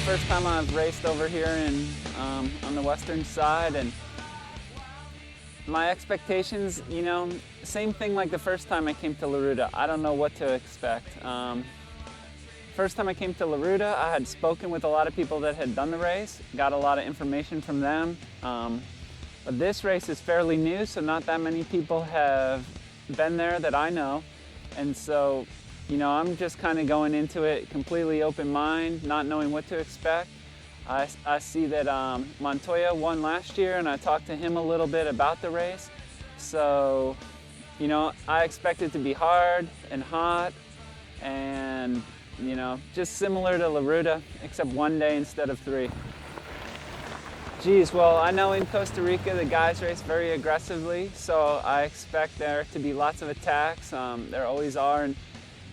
first time I've raced over here on the western side, and my expectations, same thing like the first time I came to Laruda. I don't know what to expect. First time I came to Laruda, I had spoken with a lot of people that had done the race, got a lot of information from them. But this race is fairly new, so not that many people have been there that I know. And so, I'm just kind of going into it completely open mind, not knowing what to expect. I see that Montoya won last year, and I talked to him a little bit about the race. So, I expect it to be hard and hot and, just similar to Laruda, except one day instead of 3. Geez, well, I know in Costa Rica the guys race very aggressively, so I expect there to be lots of attacks. There always are, and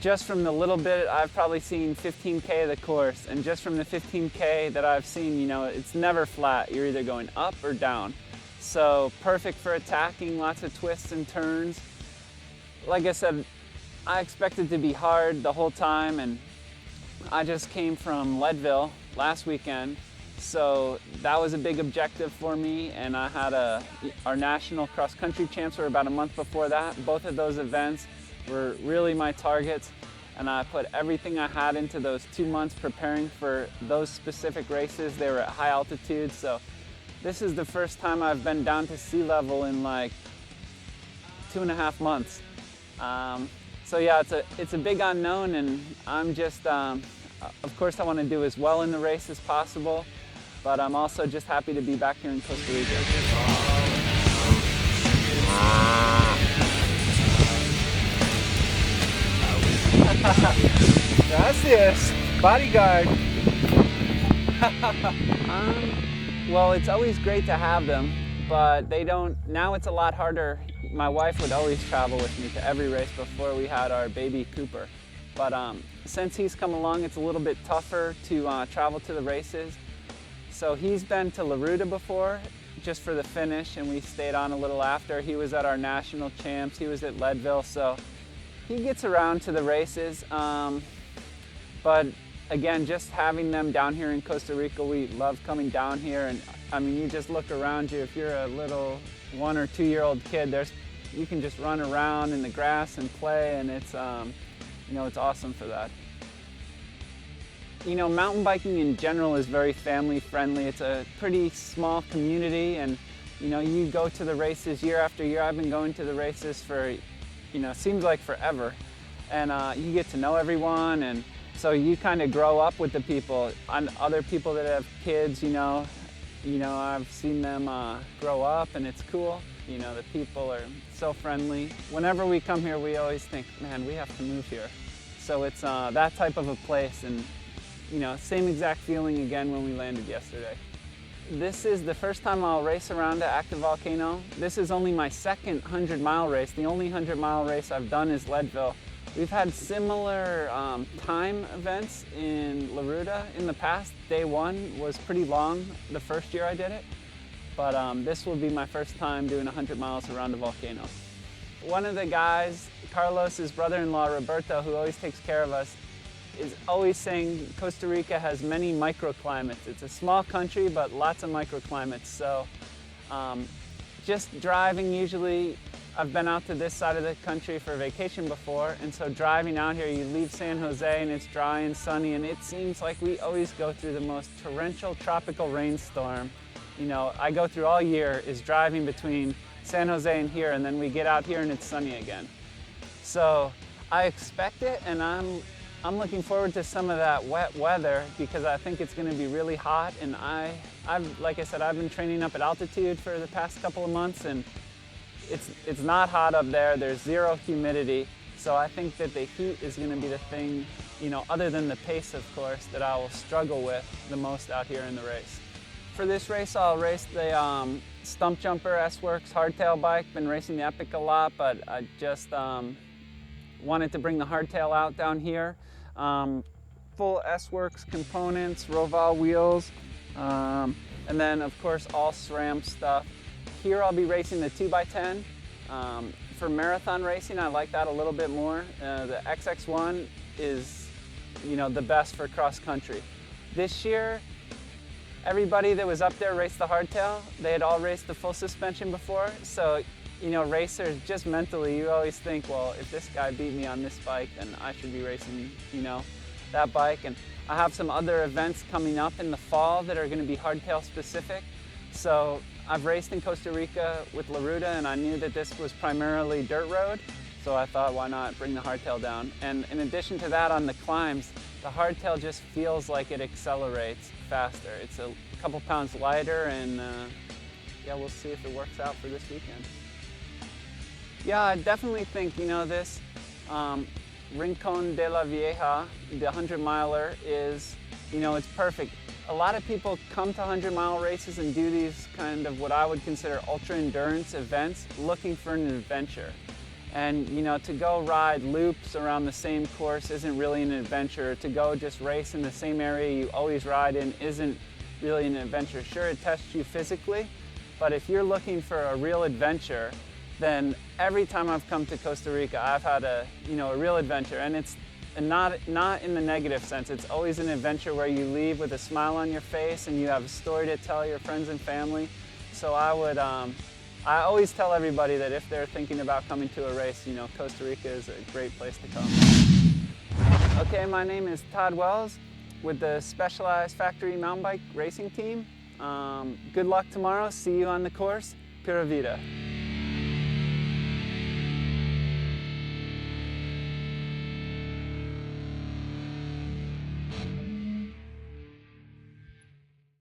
just from the little bit, I've probably seen 15K of the course, and just from the 15K that I've seen, it's never flat. You're either going up or down. So perfect for attacking, lots of twists and turns. Like I said, I expected to be hard the whole time, and I just came from Leadville last weekend. So that was a big objective for me, and I had our national cross-country champs were about a month before that. Both of those events were really my targets, and I put everything I had into those 2 months preparing for those specific races. They were at high altitude, so this is the first time I've been down to sea level in like 2.5 months. So yeah, it's a big unknown, and I'm just, of course I want to do as well in the race as possible, but I'm also just happy to be back here in Costa Rica. Gracias, bodyguard. Well, it's always great to have them, but now it's a lot harder. My wife would always travel with me to every race before we had our baby Cooper. But since he's come along, it's a little bit tougher to travel to the races. So he's been to Laruda before, just for the finish, and we stayed on a little after. He was at our national champs, he was at Leadville, so he gets around to the races. But again, just having them down here in Costa Rica, we love coming down here. And I mean, you just look around you, if you're a little 1 or 2 year old kid, you can just run around in the grass and play, and it's awesome for that. Mountain biking in general is very family friendly. It's a pretty small community, and you go to the races year after year. I've been going to the races for, seems like forever, and you get to know everyone, and so you kind of grow up with the people. And other people that have kids, I've seen them grow up, and it's cool. The people are so friendly. Whenever we come here, we always think, man, we have to move here. So it's that type of a place, and same exact feeling again when we landed yesterday. This is the first time I'll race around an active volcano. This is only my second 100-mile race. The only 100-mile race I've done is Leadville. We've had similar time events in Laruda in the past. Day 1 was pretty long the first year I did it, but this will be my first time doing 100 miles around a volcano. One of the guys, Carlos's brother-in-law, Roberto, who always takes care of us, is always saying Costa Rica has many microclimates. It's a small country, but lots of microclimates. So just driving, usually, I've been out to this side of the country for vacation before, and so driving out here, you leave San Jose and it's dry and sunny, and it seems like we always go through the most torrential tropical rainstorm. I go through all year is driving between San Jose and here, and then we get out here and it's sunny again. So I expect it, and I'm looking forward to some of that wet weather because I think it's going to be really hot, and like I said, I've been training up at altitude for the past couple of months, and it's not hot up there. There's zero humidity, so I think that the heat is going to be the thing, other than the pace, of course, that I will struggle with the most out here in the race. For this race, I'll race the Stump Jumper S-Works hardtail bike. Been racing the Epic a lot, but I just wanted to bring the hardtail out down here. Full S-Works components, Roval wheels, and then of course all SRAM stuff. Here I'll be racing the 2x10. For marathon racing, I like that a little bit more. The XX1 is, the best for cross country. This year, everybody that was up there raced the hardtail. They had all raced the full suspension before, so you know, racers, just mentally, you always think, well, if this guy beat me on this bike, then I should be racing, you know, that bike. And I have some other events coming up in the fall that are going to be hardtail specific. So I've raced in Costa Rica with La Ruta, and I knew that this was primarily dirt road. So I thought, why not bring the hardtail down? And in addition to that, on the climbs, the hardtail just feels like it accelerates faster. It's a couple pounds lighter, and yeah, we'll see if it works out for this weekend. Yeah, I definitely think, you know, this Rincon de la Vieja, the 100-miler is, you know, it's perfect. A lot of people come to 100-mile races and do these kind of what I would consider ultra-endurance events looking for an adventure. And, you know, to go ride loops around the same course isn't really an adventure. To go just race in the same area you always ride in isn't really an adventure. Sure, it tests you physically, but if you're looking for a real adventure, then every time I've come to Costa Rica, I've had a real adventure. And it's not in the negative sense. It's always an adventure where you leave with a smile on your face and you have a story to tell your friends and family. So I always tell everybody that if they're thinking about coming to a race, you know, Costa Rica is a great place to come. Okay, my name is Todd Wells with the Specialized Factory Mountain Bike Racing Team. Good luck tomorrow. See you on the course. Pura Vida.